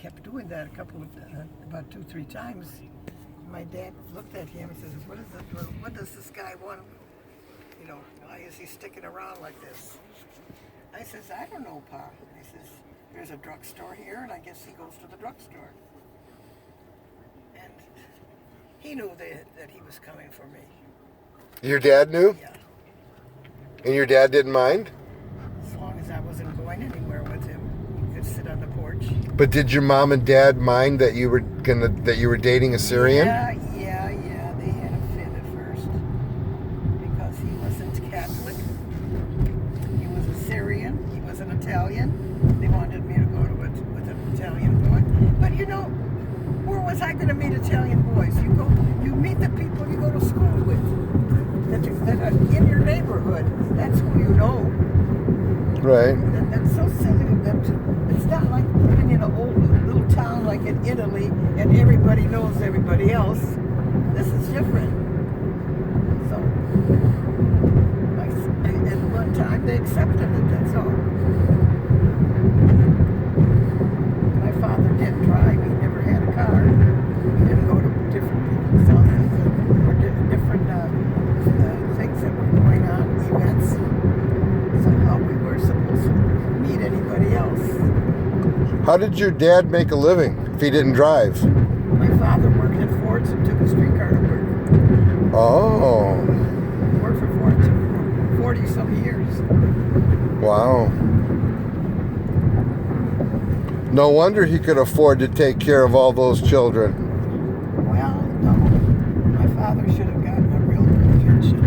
kept doing that about 2-3 times. My dad looked at him and says, what does this guy want? You know, why is he sticking around like this? I says, I don't know, Pa. He says, there's a drugstore here, and I guess he goes to the drugstore. And he knew that he was coming for me. Your dad knew? Yeah. And your dad didn't mind? As long as I wasn't going anywhere with him, he could sit on the porch. But did your mom and dad mind that you were dating a Syrian? Yeah. They had a fit at first because he wasn't Catholic. He was a Syrian. He was an Italian. They wanted me to go to it with an Italian boy. But you know, where was I going to meet Italian boys? You meet the people you go to school with that are in your neighborhood. That's who you know. Right. That's so silly. It's not like living in an old little town like in Italy and everybody knows everybody else. This is different. So, at one time they accepted it, that's all. My father didn't drive. He never had a car. He didn't go to different people's houses or different things that were going on, events. So how we were supposed to meet anybody else. How did your dad make a living if he didn't drive? My father worked at Ford's and took a streetcar to work. Oh. Worked for Ford's for 40 some years. Wow. No wonder he could afford to take care of all those children. Well, no. My father should have gotten a real pension,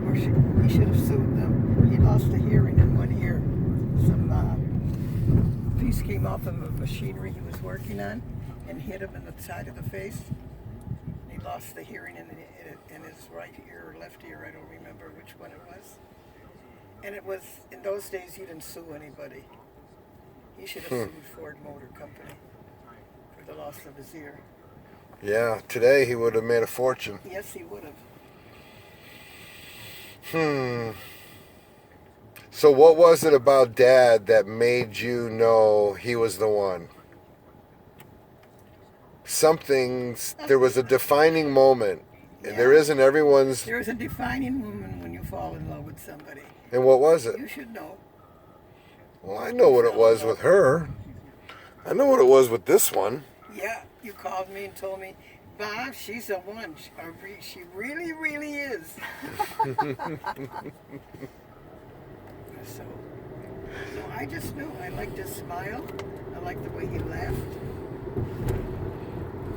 or he should have sued them. He lost a hearing in 1 year. Some piece came off of a machinery he was working on and hit him in the side of the face. He lost the hearing in his right ear or left ear. I don't remember which one it was. And it was, in those days, he didn't sue anybody. He should have sued Ford Motor Company for the loss of his ear. Yeah, today he would have made a fortune. Yes, he would have. So what was it about Dad that made you know he was the one? There was a defining moment. And Yeah. there isn't everyone's... There's a defining moment when you fall in love with somebody. And what was it? You should know. Well, I know what it was with her. I know what it was with this one. Yeah, you called me and told me, Bob, she's the one. She really, really is. So I just knew. I liked his smile. I liked the way he laughed.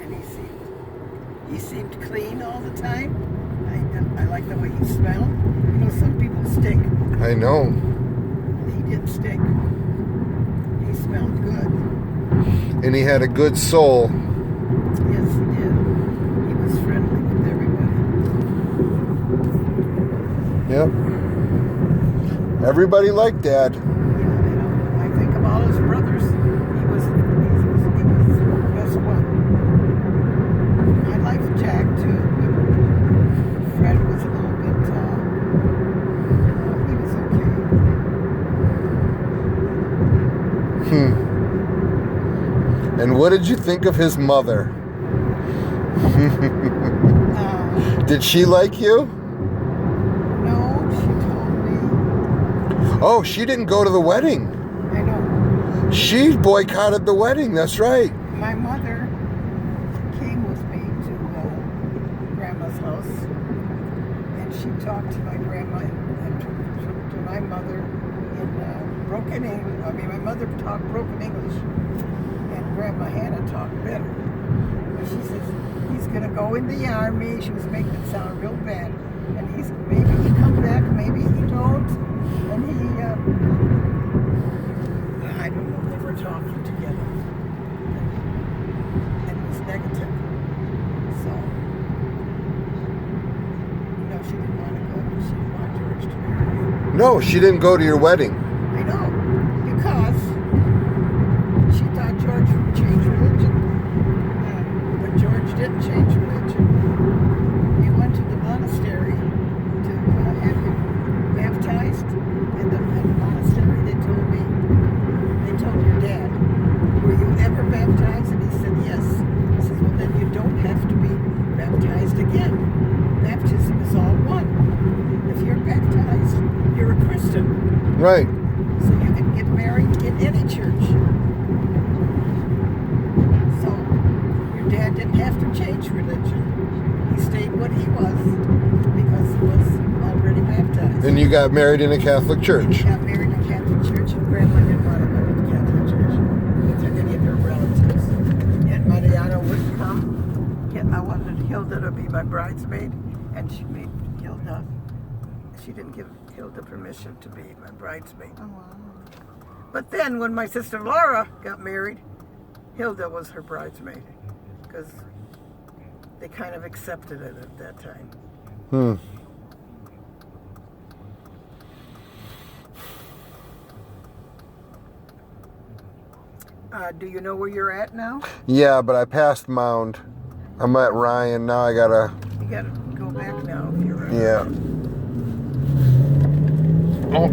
And he seemed clean all the time. I liked the way he smelled. You know, some people stink. I know. He didn't stink. He smelled good. And he had a good soul. Yes, he did. He was friendly with everybody. Yep. Everybody liked Dad. Yeah, I think of all his brothers. He was the best one. I liked Jack too, but Fred was a little bit. He was okay. And what did you think of his mother? Did she like you? No, she told me. Oh, she didn't go to the wedding. I know. She boycotted the wedding, that's right. My mother came with me to Grandma's house, and she talked to my grandma and to my mother in broken English. I mean, my mother talked broken English, and Grandma Hannah talked better. But she says, he's going to go in the army. She was making it sound real bad. And maybe he come back, maybe he don't. And I don't know, they were talking together. And it was negative. So, no, she didn't want to go. She didn't want George to marry me. No, she didn't go to your wedding. I know, because she thought George would change religion. But George didn't change religion. He went to the monastery to have him baptized. In the monastery, they told your dad, were you ever baptized? And he Right. So you could get married in any church. So your dad didn't have to change religion. He stayed what he was because he was already baptized. And you got married in a Catholic church. He got married in a Catholic church, and Grandma didn't want to go to the Catholic church with any of her relatives. And Mariana wouldn't come. I wanted Hilda to be my bridesmaid, and she made Hilda. She didn't give Hilda permission to be my bridesmaid. Oh, wow. But then when my sister Laura got married, Hilda was her bridesmaid because they kind of accepted it at that time. Do you know where you're at now? Yeah, but I passed Mound. I'm at Ryan. Now I gotta... You gotta go back now if you're right. Yeah. Oh.